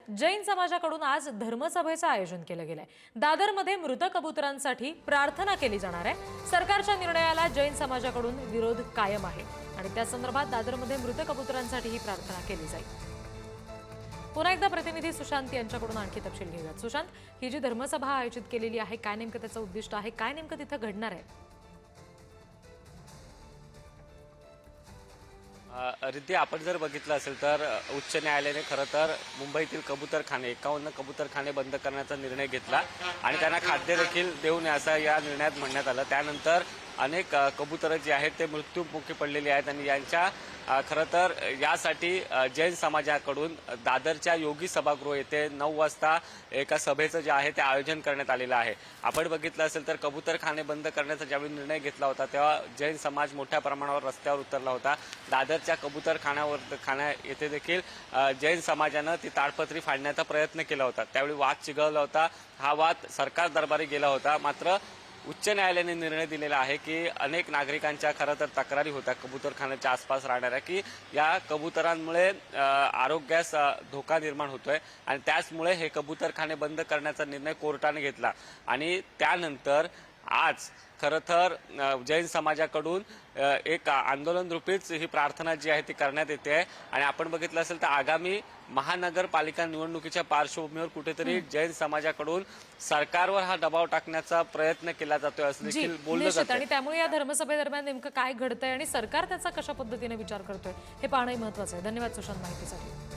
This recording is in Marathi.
जैन समाजाकडून आज धर्मसभेचं आयोजन केलं गेलंय। दादरमध्ये मृत कबुतरांसाठी प्रार्थना केली जाणार आहे। सरकारच्या निर्णयाला जैन समाजाकडून विरोध कायम आहे आणि त्या संदर्भात दादरमध्ये मृत कबुतरांसाठी ही प्रार्थना केली जाईल। पुन्हा एकदा प्रतिनिधी सुशांत यांच्याकडून आणखी तपशील घेऊयात। सुशांत, ही जी धर्मसभा आयोजित केलेली आहे, काय नेमकं त्याचं उद्दिष्ट आहे, काय नेमकं तिथं घडणार आहे? रिद्धी, आपण जर बघितलं असेल तर उच्च न्यायालयाने खरं तर मुंबईतील कबूतरखाने 51 कबूतरखाने बंद करण्याचा निर्णय घेतला आणि त्यांना खाद्य देखील देऊ नये असं या निर्णयात म्हणण्यात आलं। त्यानंतर अनेक कबुतरं जी आहेत ते मृत्युमुखी पडलेली आहेत आणि यांच्या खरं तर यासाठी जैन समाजाकडून दादरच्या योगी सभागृह येथे 9 वाजता एका सभेचं जे आहे ते आयोजन करण्यात आलेलं आहे। आपण बघितलं असेल तर कबूतरखाने बंद करण्याचा ज्यावेळी निर्णय घेतला होता तेव्हा जैन समाज मोठ्या प्रमाणावर रस्त्यावर उतरला होता। दादरच्या कबूतरखाना येथे देखील जैन समाजानं ती ताडपत्री फाडण्याचा प्रयत्न केला होता। त्यावेळी वाद चिघळला होता। हा वाद सरकार दरबारी गेला होता। मात्र उच्च न्यायालयाने निर्णय दिलेला आहे की अनेक नागरिकांच्या खरं तर तक्रारी होत्या कबूतरखान्याच्या आसपास राहणाऱ्या की या कबूतरांमुळे आरोग्यास धोका निर्माण होतोय आणि त्याचमुळे हे कबूतरखाने बंद करण्याचा निर्णय कोर्टाने घेतला आणि त्यानंतर आज खरं तर जैन समाजाकडून एक आंदोलन रूपीच ही प्रार्थना जी आहे ती करण्यात येते आहे आणि आपण बघितलं असेल तर आगामी महानगरपालिका निवडणुकीच्या पार्श्वभूमीवर कुठेतरी जैन समाजाकडून सरकारवर हा दबाव टाकण्याचा प्रयत्न केला जातोय असं देखील बोललं जातं आणि त्यामुळे या धर्मसभेदरम्यान नेमकं काय घडतंय आणि सरकार त्याचा कशा पद्धतीने विचार करतोय हे पाहणंही महत्त्वाचं आहे। धन्यवाद सुशांत माहितीसाठी।